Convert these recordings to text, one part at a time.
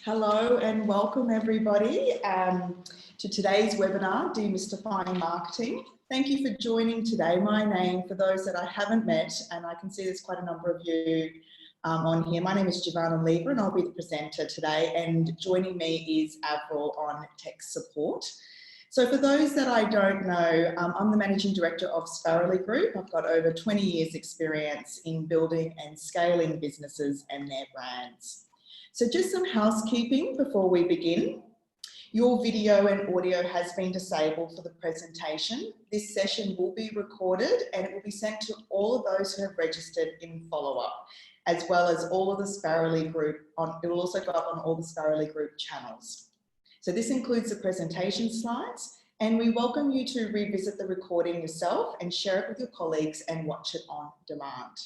Hello and welcome everybody to today's webinar, Demystifying Marketing. Thank you for joining today. My name, for those that I haven't met, and I can see there's quite a number of you on here, my name is Giovanna Lever and I'll be the presenter today, and joining me is Avril on tech support. So for those that I don't know, I'm the Managing Director of Sparrowly Group. I've got over 20 years experience in building and scaling businesses and their brands. So just some housekeeping before we begin. Your video and audio has been disabled for the presentation. This session will be recorded and it will be sent to all of those who have registered in follow-up, as well as all of the Sparrowly Group. It will also go up on all the Sparrowly Group channels. So this includes the presentation slides, and we welcome you to revisit the recording yourself and share it with your colleagues and watch it on demand.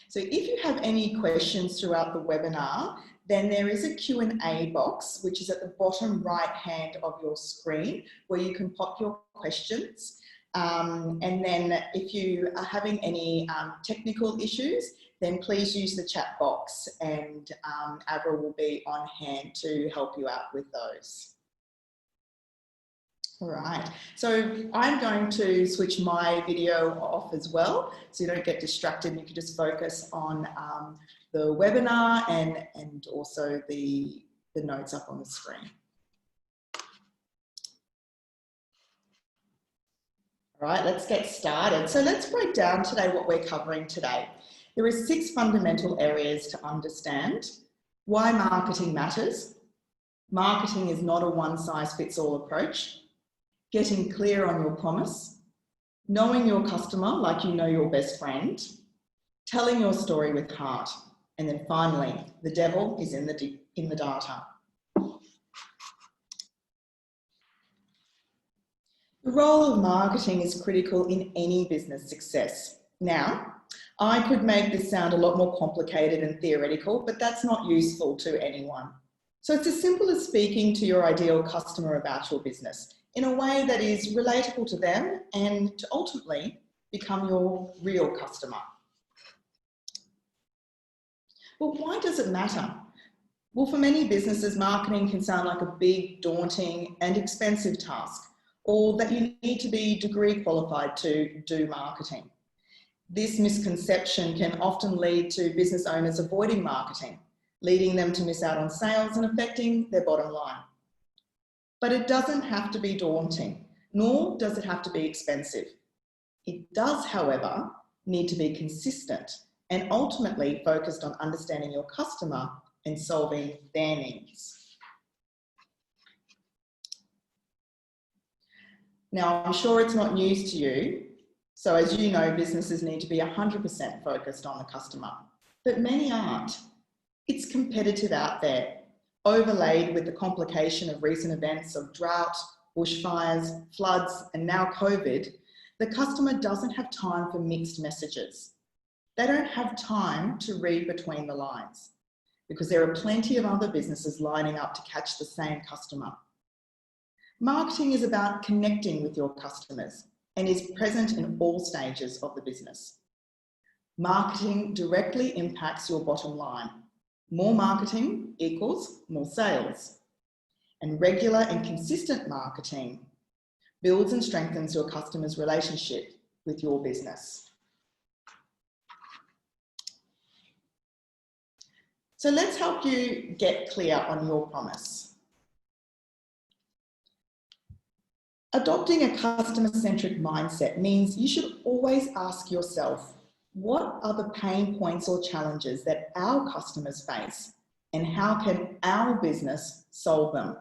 So if you have any questions throughout the webinar, then there is a Q&A box, which is at the bottom right hand of your screen, where you can pop your questions. And then if you are having any technical issues, then please use the chat box, and Avril will be on hand to help you out with those. All right, so I'm going to switch my video off as well, so you don't get distracted. You can just focus on the webinar and also the notes up on the screen. All right, let's get started. So let's break down today what we're covering today. There are 6 fundamental areas to understand: why marketing matters, marketing is not a one-size-fits-all approach, getting clear on your promise, knowing your customer like you know your best friend, telling your story with heart, and then finally, the devil is in the data. The role of marketing is critical in any business success. Now, I could make this sound a lot more complicated and theoretical, but that's not useful to anyone. So it's as simple as speaking to your ideal customer about your business in a way that is relatable to them and to ultimately become your real customer. Well, why does it matter? Well, for many businesses, marketing can sound like a big, daunting and expensive task, or that you need to be degree qualified to do marketing. This misconception can often lead to business owners avoiding marketing, leading them to miss out on sales and affecting their bottom line. But it doesn't have to be daunting, nor does it have to be expensive. It does, however, need to be consistent and ultimately focused on understanding your customer and solving their needs. Now, I'm sure it's not news to you. So as you know, businesses need to be 100% focused on the customer, but many aren't. It's competitive out there, overlaid with the complication of recent events of drought, bushfires, floods, and now COVID. The customer doesn't have time for mixed messages. They don't have time to read between the lines because there are plenty of other businesses lining up to catch the same customer. Marketing is about connecting with your customers and is present in all stages of the business. Marketing directly impacts your bottom line. More marketing equals more sales. And regular and consistent marketing builds and strengthens your customer's relationship with your business. So let's help you get clear on your promise. Adopting a customer-centric mindset means you should always ask yourself, what are the pain points or challenges that our customers face, and how can our business solve them?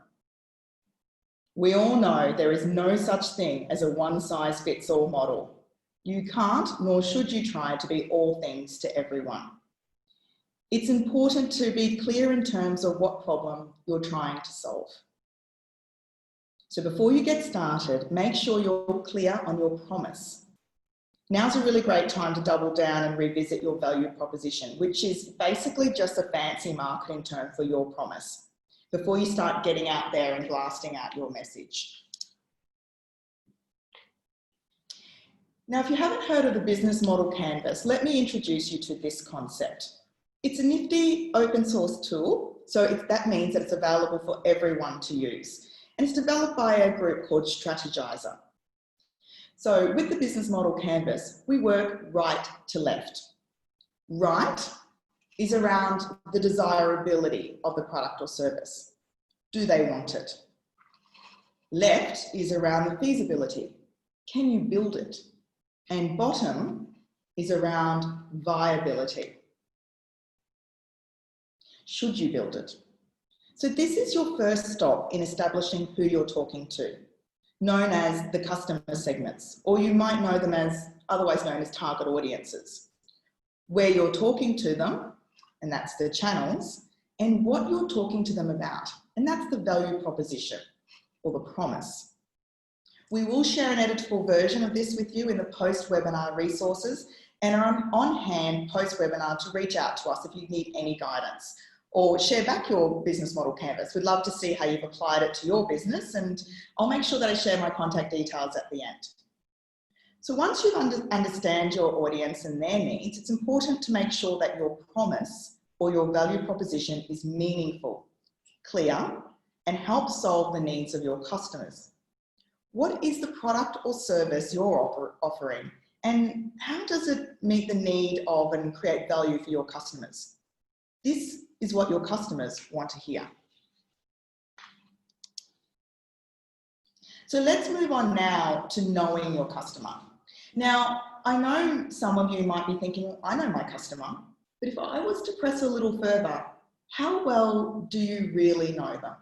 We all know there is no such thing as a one-size-fits-all model. You can't, nor should you try to be all things to everyone. It's important to be clear in terms of what problem you're trying to solve. So before you get started, make sure you're clear on your promise. Now's a really great time to double down and revisit your value proposition, which is basically just a fancy marketing term for your promise, before you start getting out there and blasting out your message. Now, if you haven't heard of the business model canvas, let me introduce you to this concept. It's a nifty open source tool So that means that it's available for everyone to use. And it's developed by a group called Strategizer. So with the business model canvas, we work right to left. Right is around the desirability of the product or service. Do they want it? Left is around the feasibility. Can you build it? And bottom is around viability. Should you build it? So this is your first stop in establishing who you're talking to, known as the customer segments, or you might know them as otherwise known as target audiences, where you're talking to them, and that's the channels, and what you're talking to them about, and that's the value proposition or the promise. We will share an editable version of this with you in the post-webinar resources and are on hand post-webinar to reach out to us if you need any guidance or share back your business model canvas. We'd love to see how you've applied it to your business, and I'll make sure that I share my contact details at the end. So once you understand your audience and their needs, it's important to make sure that your promise or your value proposition is meaningful, clear, and helps solve the needs of your customers. What is the product or service you're offering, and how does it meet the need of and create value for your customers? This is what your customers want to hear. So let's move on now to knowing your customer. Now, I know some of you might be thinking, I know my customer, but if I was to press a little further, how well do you really know them?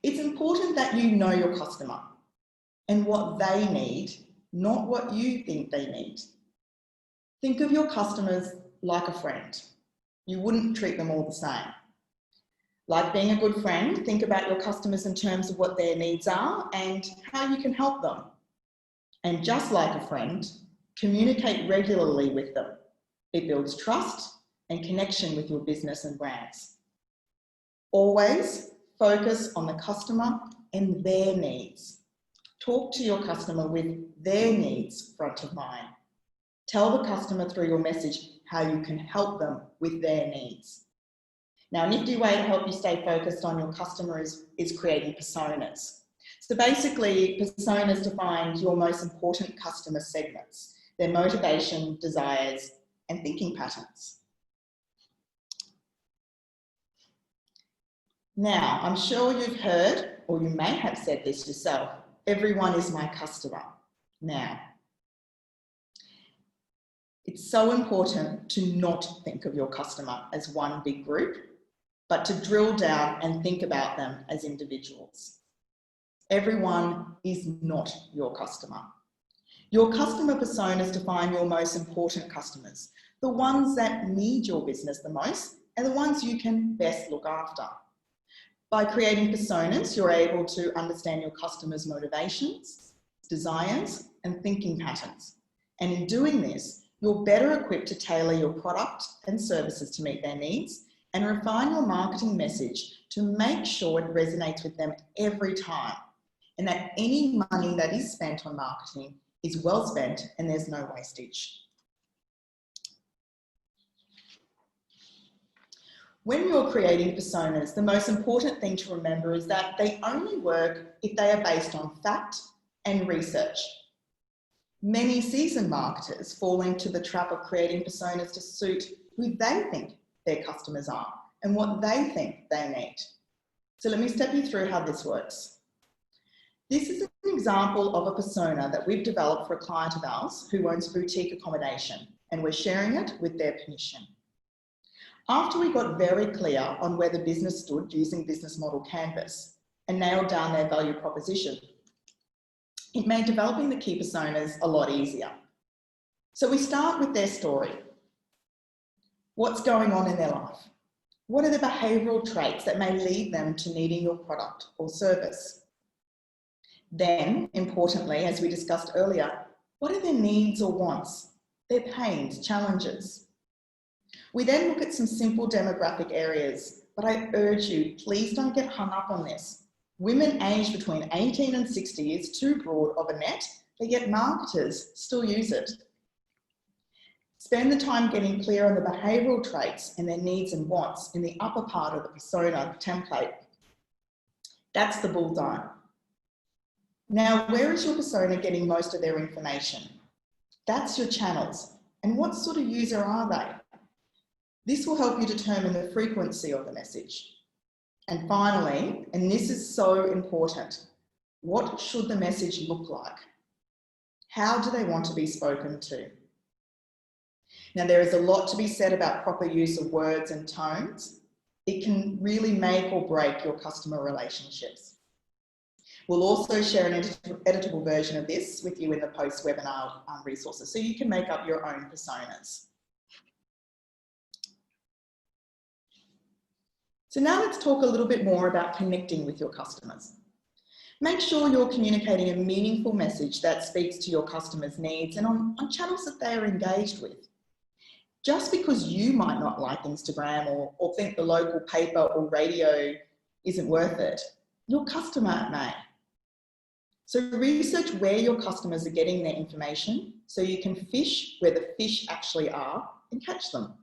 It's important that you know your customer and what they need, not what you think they need. Think of your customers like a friend. You wouldn't treat them all the same. Like being a good friend, think about your customers in terms of what their needs are and how you can help them. And just like a friend, communicate regularly with them. It builds trust and connection with your business and brands. Always focus on the customer and their needs. Talk to your customer with their needs front of mind. Tell the customer through your message how you can help them with their needs. Now, a nifty way to help you stay focused on your customer is creating personas. So basically, personas define your most important customer segments, their motivation, desires, and thinking patterns. Now, I'm sure you've heard, or you may have said this yourself, everyone is my customer. Now, it's so important to not think of your customer as one big group, but to drill down and think about them as individuals. Everyone is not your customer. Your customer personas define your most important customers, the ones that need your business the most and the ones you can best look after. By creating personas, you're able to understand your customers' motivations, desires, and thinking patterns. And in doing this, you're better equipped to tailor your product and services to meet their needs and refine your marketing message to make sure it resonates with them every time, and that any money that is spent on marketing is well spent and there's no wastage. When you're creating personas, the most important thing to remember is that they only work if they are based on fact and research. Many seasoned marketers fall into the trap of creating personas to suit who they think their customers are and what they think they need. So let me step you through how this works. This is an example of a persona that we've developed for a client of ours who owns boutique accommodation, and we're sharing it with their permission. After we got very clear on where the business stood using Business Model Canvas and nailed down their value proposition, it made developing the key personas a lot easier. So we start with their story. What's going on in their life? What are the behavioural traits that may lead them to needing your product or service? Then, importantly, as we discussed earlier, what are their needs or wants, their pains, challenges? We then look at some simple demographic areas, but I urge you, please don't get hung up on this. Women aged between 18 and 60 is too broad of a net, but yet marketers still use it. Spend the time getting clear on the behavioural traits and their needs and wants in the upper part of the persona template. That's the bullseye. Now, where is your persona getting most of their information? That's your channels. And what sort of user are they? This will help you determine the frequency of the message. And finally, and this is so important, what should the message look like? How do they want to be spoken to? Now, there is a lot to be said about proper use of words and tones. It can really make or break your customer relationships. We'll also share an editable version of this with you in the post-webinar resources, so you can make up your own personas. So now let's talk a little bit more about connecting with your customers. Make sure you're communicating a meaningful message that speaks to your customers' needs and on channels that they are engaged with. Just because you might not like Instagram or think the local paper or radio isn't worth it, your customer may. So research where your customers are getting their information so you can fish where the fish actually are and catch them.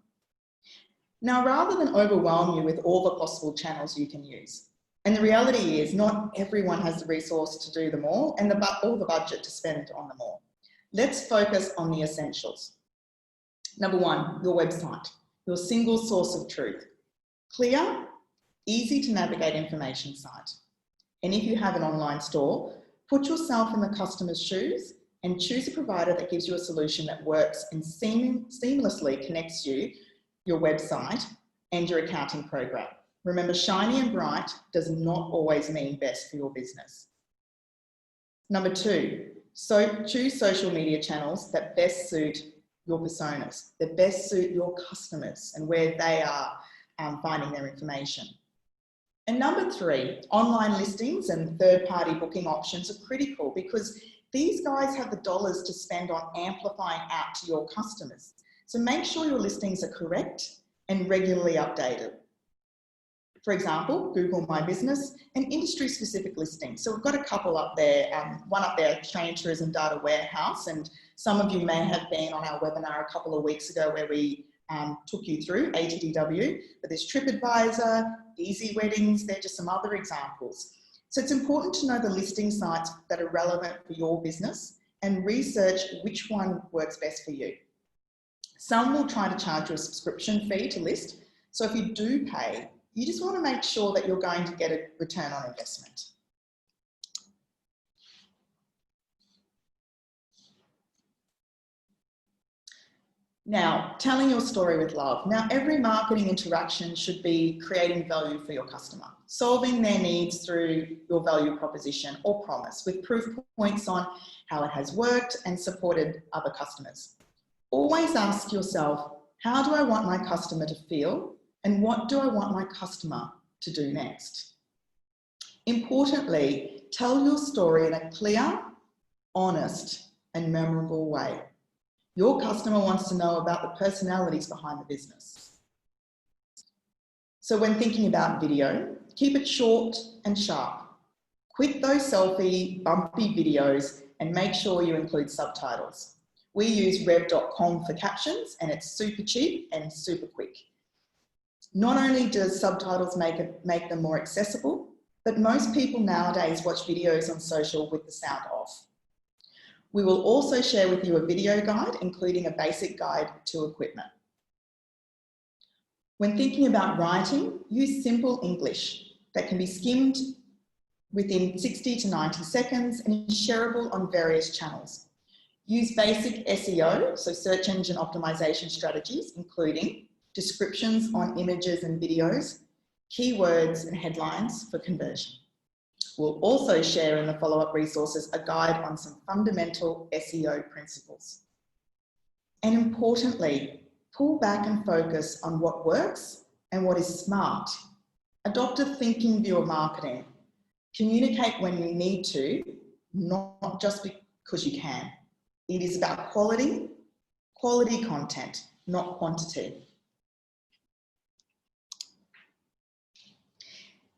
Now, rather than overwhelm you with all the possible channels you can use, and the reality is not everyone has the resource to do them all and or the budget to spend on them all. Let's focus on the essentials. Number one, your website, your single source of truth. Clear, easy to navigate information site. And if you have an online store, put yourself in the customer's shoes and choose a provider that gives you a solution that works and seamlessly connects you, your website, and your accounting program. Remember, shiny and bright does not always mean best for your business. Number two, choose social media channels that best suit your personas, that best suit your customers and where they are finding their information. And number three, online listings and third-party booking options are critical because these guys have the dollars to spend on amplifying out to your customers. So make sure your listings are correct and regularly updated. For example, Google My Business and industry-specific listings. So we've got a couple up there, one up there, Australian Tourism Data Warehouse, and some of you may have been on our webinar a couple of weeks ago where we took you through ATDW, but there's TripAdvisor, Easy Weddings, they're just some other examples. So it's important to know the listing sites that are relevant for your business and research which one works best for you. Some will try to charge you a subscription fee to list. So if you do pay, you just want to make sure that you're going to get a return on investment. Now, telling your story with love. Now, every marketing interaction should be creating value for your customer, solving their needs through your value proposition or promise with proof points on how it has worked and supported other customers. Always ask yourself, how do I want my customer to feel? And what do I want my customer to do next? Importantly, tell your story in a clear, honest, and memorable way. Your customer wants to know about the personalities behind the business. So when thinking about video, keep it short and sharp. Quit those selfie, bumpy videos and make sure you include subtitles. We use rev.com for captions and it's super cheap and super quick. Not only does subtitles make them more accessible, but most people nowadays watch videos on social with the sound off. We will also share with you a video guide, including a basic guide to equipment. When thinking about writing, use simple English that can be skimmed within 60 to 90 seconds and is shareable on various channels. Use basic SEO, so search engine optimization strategies, including descriptions on images and videos, keywords and headlines for conversion. We'll also share in the follow-up resources a guide on some fundamental SEO principles. And importantly, pull back and focus on what works and what is smart. Adopt a thinking view of marketing. Communicate when you need to, not just because you can. It is about quality content, not quantity.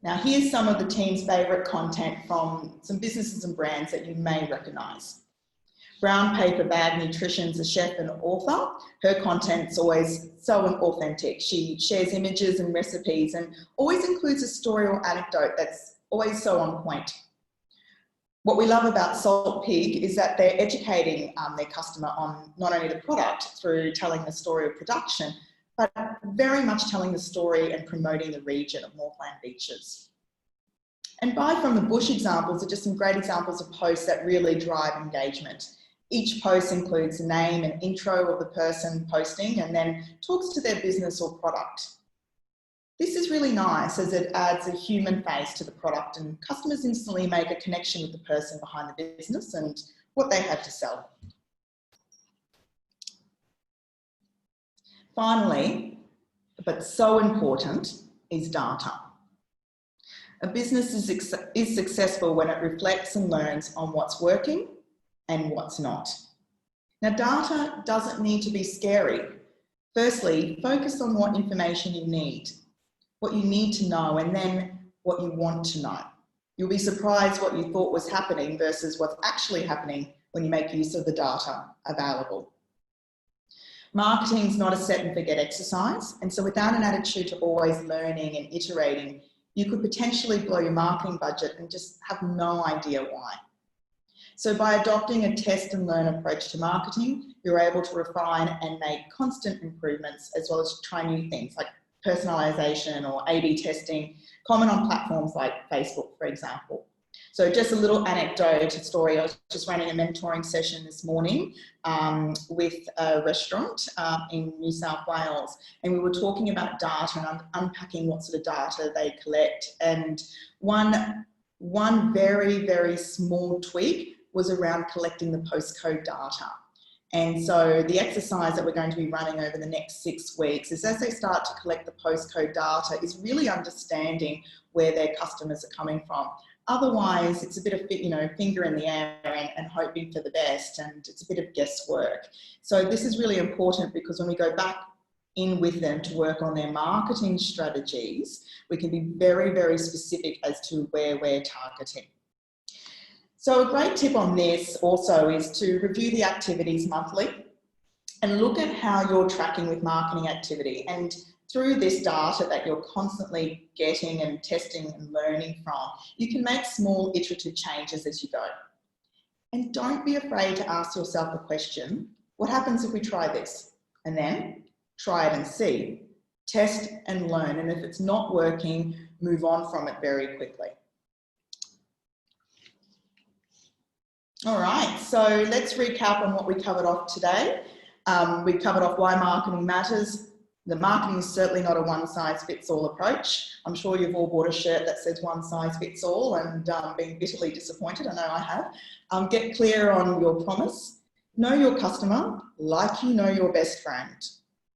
Now, here's some of the team's favourite content from some businesses and brands that you may recognise. Brown Paper Bag Nutrition's a chef and author. Her content's always so authentic. She shares images and recipes and always includes a story or anecdote that's always so on point. What we love about Salt Pig is that they're educating their customer on not only the product through telling the story of production, but very much telling the story and promoting the region of Northland Beaches. And Buy from the Bush examples are just some great examples of posts that really drive engagement. Each post includes a name and intro of the person posting and then talks to their business or product. This is really nice as it adds a human face to the product and customers instantly make a connection with the person behind the business and what they have to sell. Finally, but so important, is data. A business is successful when it reflects and learns on what's working and what's not. Now, data doesn't need to be scary. Firstly, focus on what information you need, what you need to know, and then what you want to know. You'll be surprised what you thought was happening versus what's actually happening when you make use of the data available. Marketing is not a set and forget exercise, and so without an attitude to always learning and iterating, you could potentially blow your marketing budget and just have no idea why. So by adopting a test and learn approach to marketing, you're able to refine and make constant improvements as well as try new things like personalization or A/B testing, common on platforms like Facebook, for example. So just a little anecdote, a story. I was just running a mentoring session this morning with a restaurant in New South Wales, and we were talking about data and unpacking what sort of data they collect. And one very, very small tweak was around collecting the postcode data. And so the exercise that we're going to be running over the next 6 weeks is as they start to collect the postcode data is really understanding where their customers are coming from. Otherwise, it's a bit of, finger in the air and hoping for the best, and it's a bit of guesswork. So this is really important because when we go back in with them to work on their marketing strategies, we can be very, very specific as to where we're targeting. So a great tip on this also is to review the activities monthly and look at how you're tracking with marketing activity. And through this data that you're constantly getting and testing and learning from, you can make small iterative changes as you go. And don't be afraid to ask yourself the question, what happens if we try this? And then try it and see, test and learn. And if it's not working, move on from it very quickly. All right, so let's recap on what we covered off today. We covered off why marketing matters. The marketing is certainly not a one-size-fits-all approach. I'm sure you've all bought a shirt that says one size fits all and been bitterly disappointed. I know I have. Get clear on your promise. Know your customer like you know your best friend.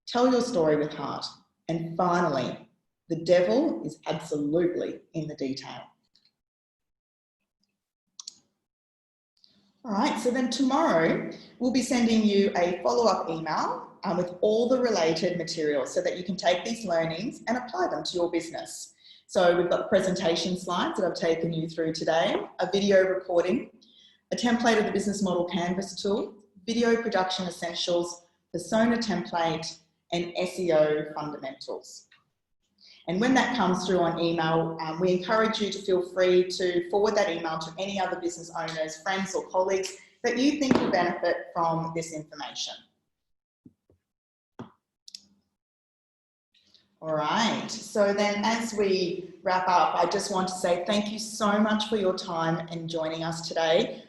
Tell your story with heart. And finally, the devil is absolutely in the detail. All right, so then tomorrow we'll be sending you a follow-up email with all the related materials so that you can take these learnings and apply them to your business. So we've got presentation slides that I've taken you through today, a video recording, a template of the business model canvas tool, video production essentials, persona template, and SEO fundamentals. And when that comes through on email, we encourage you to feel free to forward that email to any other business owners, friends or colleagues that you think will benefit from this information. All right, so then as we wrap up, I just want to say thank you so much for your time and joining us today.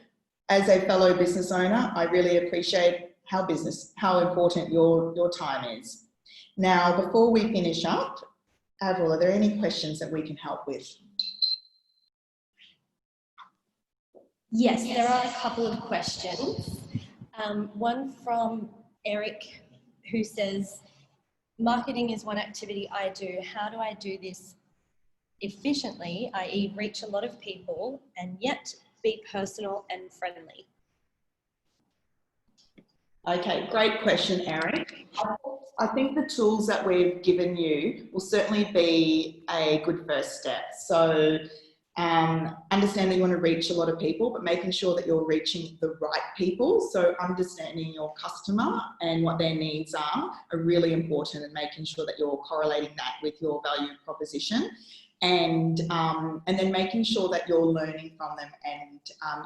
As a fellow business owner, I really appreciate how important your time is. Now, before we finish up, Avril, are there any questions that we can help with? Yes, there are a couple of questions. One from Eric, who says, marketing is one activity I do. How do I do this efficiently, i.e. reach a lot of people and yet be personal and friendly? Okay, great question, Eric. I think the tools that we've given you will certainly be a good first step. So Understand that you want to reach a lot of people, but making sure that you're reaching the right people. So understanding your customer and what their needs are really important, and making sure that you're correlating that with your value proposition. And then making sure that you're learning from them and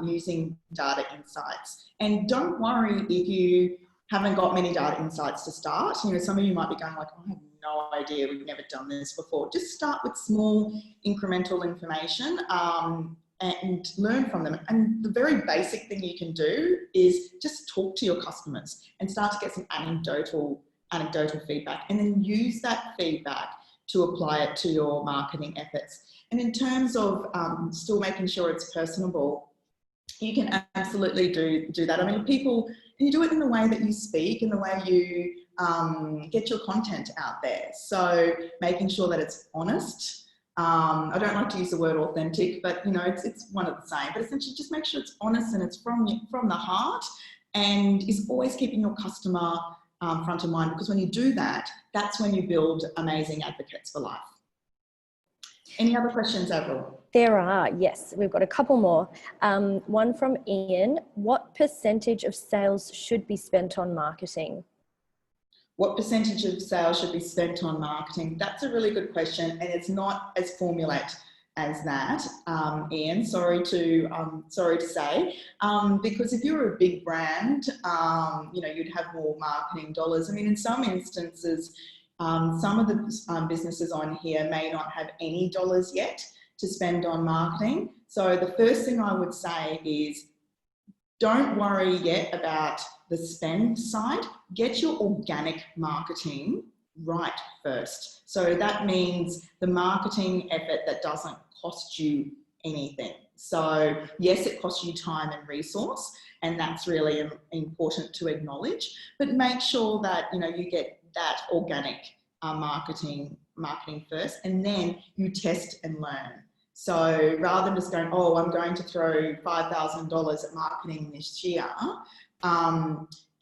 using data insights. And don't worry if you haven't got many data insights to start. You know, some of you might be going like, oh, I have no idea, we've never done this before. Just start with small incremental information and learn from them. And the very basic thing you can do is just talk to your customers and start to get some anecdotal feedback, and then use that feedback to apply it to your marketing efforts. And in terms of still making sure it's personable, you can absolutely do that. I mean, people, and you do it in the way that you speak, in the way you get your content out there. So making sure that it's honest. I don't like to use the word authentic, but you know, it's one of the same. But essentially, just make sure it's honest and it's from the heart, and is always keeping your customer front of mind, because when you do that, that's when you build amazing advocates for life. Any other questions, Avril? There are, yes. We've got a couple more. One from Ian. What percentage of sales should be spent on marketing? What percentage of sales should be spent on marketing? That's a really good question, and it's not as formulaic as that, Ian. Sorry to say, because if you're a big brand, you know, you'd have more marketing dollars. I mean, in some instances, some of the businesses on here may not have any dollars yet to spend on marketing. So the first thing I would say is, don't worry yet about the spend side. Get your organic marketing right first. So that means the marketing effort that doesn't cost you anything. So yes, it costs you time and resource, and that's really important to acknowledge, but make sure that, you know, you get that organic marketing first, and then you test and learn. So rather than just going, oh, I'm going to throw $5,000 at marketing this year,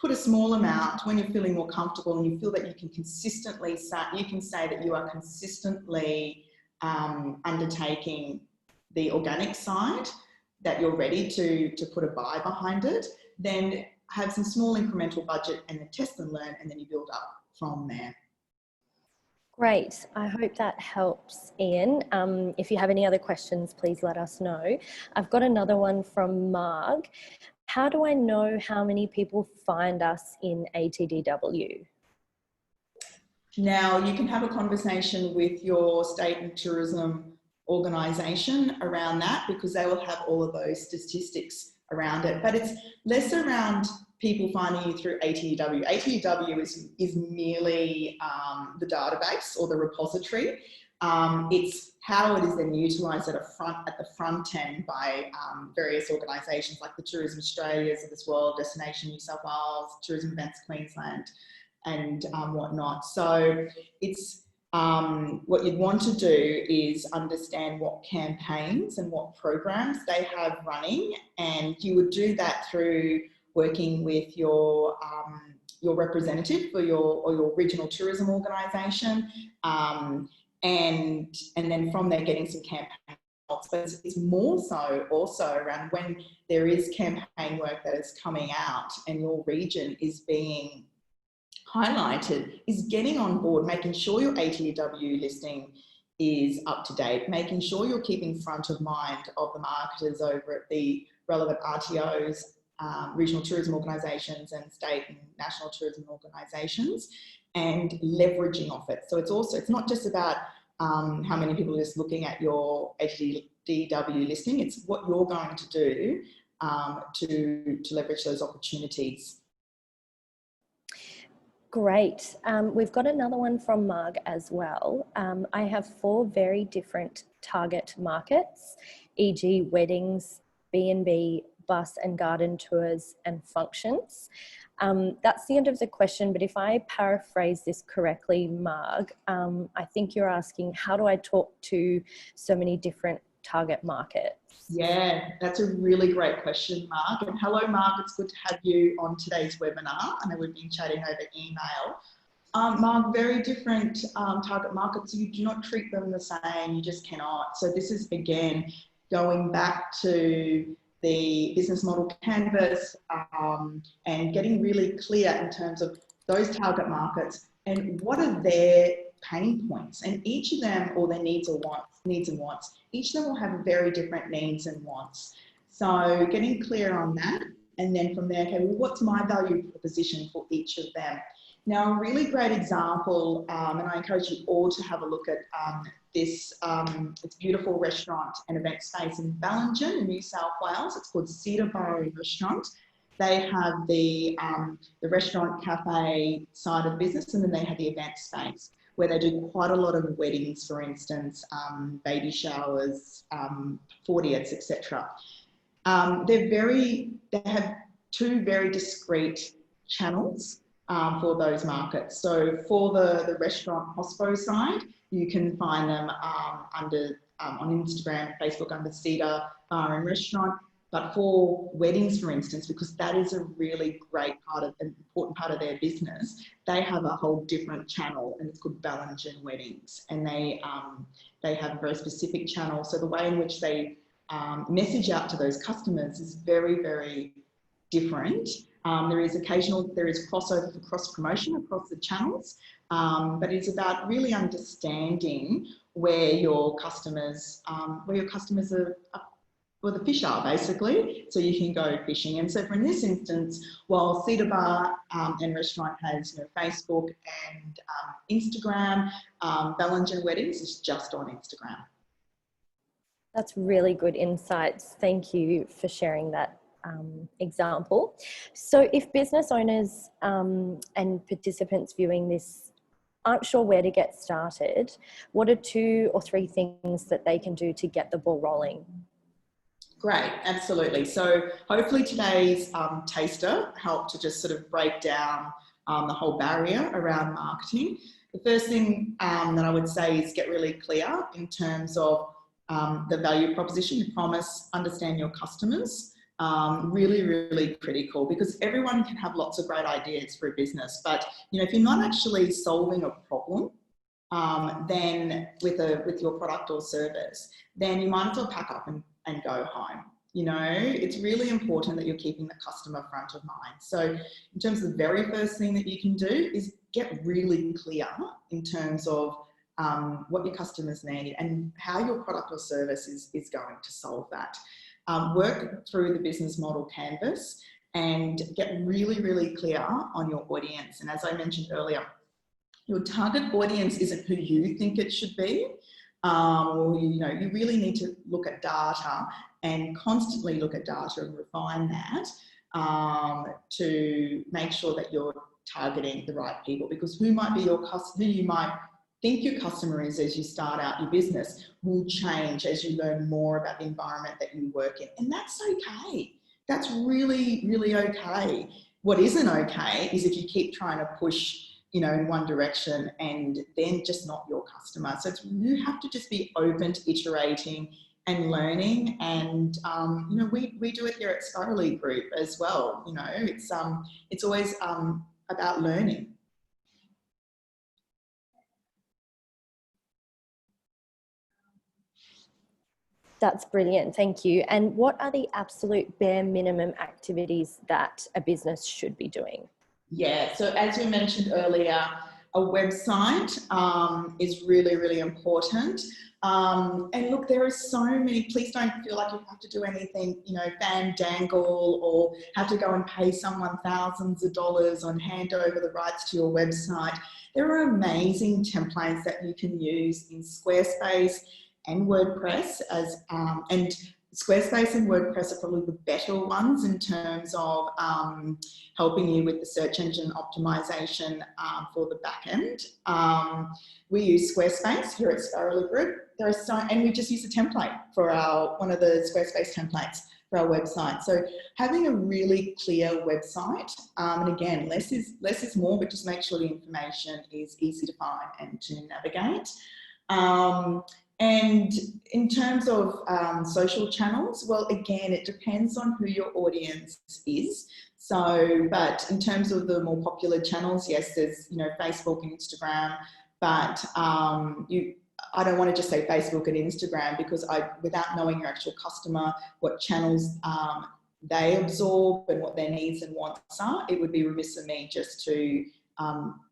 put a small amount when you're feeling more comfortable and you feel that you can consistently say that you are consistently undertaking the organic side, that you're ready to put a buy behind it. Then have some small incremental budget and then test and learn, and then you build up from there. Great. I hope that helps, Ian. If you have any other questions, please let us know. I've got another one from Marg. How do I know how many people find us in ATDW? Now, you can have a conversation with your state and tourism organisation around that, because they will have all of those statistics around it. But it's less around people finding you through ATDW. ATDW is merely the database or the repository. It's how it is then utilised at the front end by various organisations like the Tourism Australias of this world, Destination New South Wales, Tourism Events Queensland, and whatnot. So it's what you'd want to do is understand what campaigns and what programs they have running, and you would do that through working with your representative for your regional tourism organisation, and then from there getting some campaign help. But it's more so also around when there is campaign work that is coming out and your region is being highlighted, is getting on board, making sure your ATW listing is up to date, making sure you're keeping front of mind of the marketers over at the relevant RTOs, regional tourism organisations and state and national tourism organisations, and leveraging off it. So it's not just about how many people are just looking at your ATDW listing, it's what you're going to do to leverage those opportunities. Great. We've got another one from Marg as well. I have 4 very different target markets, e.g. weddings, B&B, bus and garden tours and functions. That's the end of the question, but if I paraphrase this correctly, Marg, I think you're asking, how do I talk to so many different target markets? Yeah, that's a really great question, Mark. And hello, Mark, it's good to have you on today's webinar. I know we've been chatting over email. Mark, very different target markets. You do not treat them the same, you just cannot. So this is, again, going back to the business model canvas, and getting really clear in terms of those target markets and what are their pain points. And each of them, or their needs and wants, each of them will have very different needs and wants. So getting clear on that, and then from there, okay, well, what's my value proposition for each of them? Now, a really great example, and I encourage you all to have a look at this it's beautiful restaurant and event space in Ballingen in New South Wales. It's called Cedar Bar Restaurant. They have the restaurant cafe side of business, and then they have the event space where they do quite a lot of weddings, for instance, baby showers, 40ths, etc. They have two very discrete channels for those markets. So for the restaurant hospo side, you can find them on Instagram, Facebook under Cedar Bar and Restaurant. But for weddings, for instance, because that is a really great part of, an important part of their business, they have a whole different channel, and it's called Ballingen Weddings. And they have a very specific channel. So the way in which they message out to those customers is very, very different. There is crossover for cross promotion across the channels, but it's about really understanding where your customers are, where the fish are, basically, so you can go fishing. And so for in this instance, while Cedar Bar and Restaurant has Facebook and Instagram, Ballingen Weddings is just on Instagram. That's really good insights. Thank you for sharing that example. So if business owners and participants viewing this aren't sure where to get started, what are 2 or 3 things that they can do to get the ball rolling? Great, absolutely. So hopefully today's taster helped to just sort of break down the whole barrier around marketing. The first thing that I would say is get really clear in terms of the value proposition, your promise, understand your customers. Really, really critical, because everyone can have lots of great ideas for a business, but if you're not actually solving a problem, then with your product or service, then you might as well pack up and go home. It's really important that you're keeping the customer front of mind. So in terms of the very first thing that you can do is get really clear in terms of what your customers need and how your product or service is going to solve that. Work through the business model canvas and get really, really clear on your audience. And as I mentioned earlier, your target audience isn't who you think it should be. You really need to look at data and constantly look at data and refine that to make sure that you're targeting the right people, because who might be your customer, who you might think your customer is as you start out your business will change as you learn more about the environment that you work in. And that's okay. That's really, really okay. What isn't okay is if you keep trying to push, in one direction and then just not your customer. So you have to just be open to iterating and learning. And, we do it here at Sparrowly Group as well. It's always about learning. That's brilliant. Thank you. And what are the absolute bare minimum activities that a business should be doing? Yeah, so as we mentioned earlier, a website is really, really important. And look, there are so many, please don't feel like you have to do anything, fandangle or have to go and pay someone thousands of dollars and hand over the rights to your website. There are amazing templates that you can use in Squarespace and WordPress and Squarespace and WordPress are probably the better ones in terms of helping you with the search engine optimization for the back end. We use Squarespace here at Sparrowly Group. And we just use a template for one of the Squarespace templates for our website. So having a really clear website, and again, less is more, but just make sure the information is easy to find and to navigate. And in terms of social channels, well, again, it depends on who your audience is. So, but in terms of the more popular channels, yes, there's, Facebook and Instagram, but I don't want to just say Facebook and Instagram, because without knowing your actual customer, what channels they absorb and what their needs and wants are, it would be remiss of me just to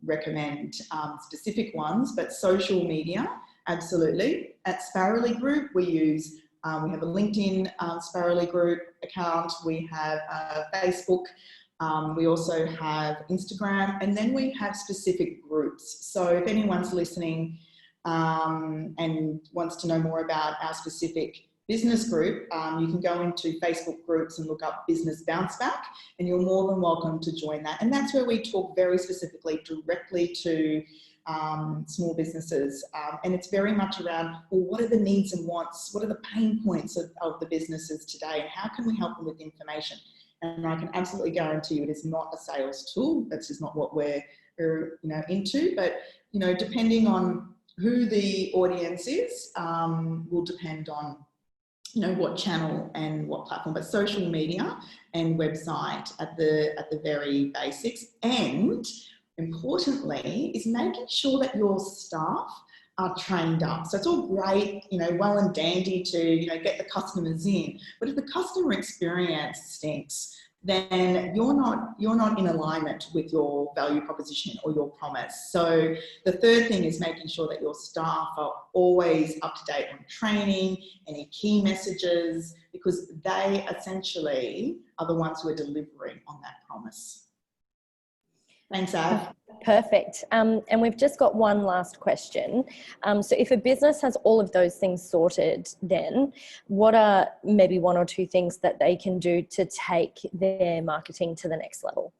recommend specific ones. But social media, absolutely. At Sparrowly Group, we use we have a LinkedIn Sparrowly Group account. We have Facebook. We also have Instagram, and then we have specific groups. So if anyone's listening and wants to know more about our specific business group, you can go into Facebook groups and look up Business Bounce Back, and you're more than welcome to join that. And that's where we talk very specifically directly to small businesses, and it's very much around, well, what are the needs and wants, what are the pain points of the businesses today, and how can we help them with information? And I can absolutely guarantee you it is not a sales tool. That's just not what we're into. But depending on who the audience is, will depend on what channel and what platform. But social media and website at the very basics, and importantly, is making sure that your staff are trained up. So it's all great, well and dandy to, get the customers in, but if the customer experience stinks, then you're not in alignment with your value proposition or your promise. So the third thing is making sure that your staff are always up to date on training, any key messages, because they essentially are the ones who are delivering on that promise. Thanks, Av. Perfect. And we've just got one last question. So if a business has all of those things sorted, then what are maybe one or two things that they can do to take their marketing to the next level?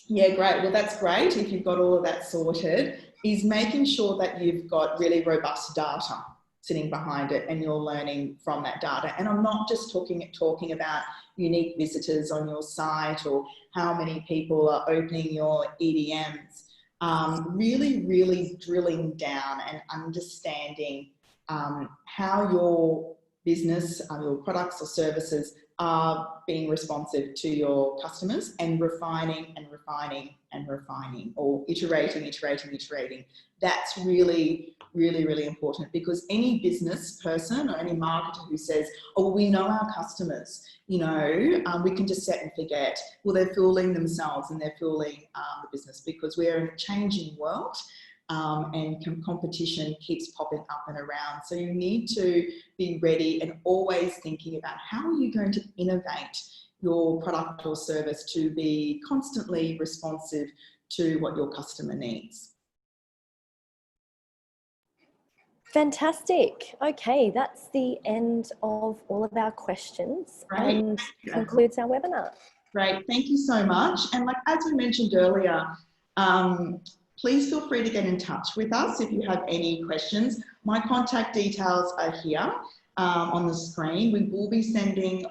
Yeah, great. Well, that's great. If you've got all of that sorted, is making sure that you've got really robust data sitting behind it and you're learning from that data. And I'm not just talking about unique visitors on your site or how many people are opening your EDMs. Really drilling down and understanding how your business, your products or services are being responsive to your customers, and refining, or iterating. That's really important, because any business person or any marketer who says, oh, we know our customers, we can just set and forget. Well, they're fooling themselves and they're fooling the business, because we're in a changing world. And competition keeps popping up and around. So you need to be ready and always thinking about how are you going to innovate your product or service to be constantly responsive to what your customer needs. Fantastic. Okay, that's the end of all of our questions. Great. And concludes our webinar. Great, thank you so much. And as we mentioned earlier, please feel free to get in touch with us if you have any questions. My contact details are here on the screen. We will be sending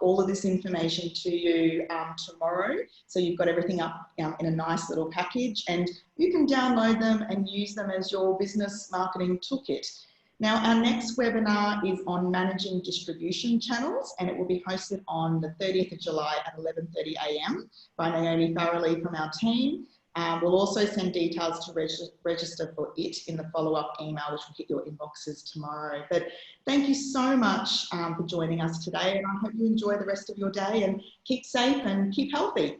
all of this information to you tomorrow. So you've got everything up in a nice little package, and you can download them and use them as your business marketing toolkit. Now, our next webinar is on managing distribution channels, and it will be hosted on the 30th of July at 11:30 a.m. by Naomi Farrelly from our team. We'll also send details to register for it in the follow-up email, which will hit your inboxes tomorrow. But thank you so much for joining us today, and I hope you enjoy the rest of your day and keep safe and keep healthy.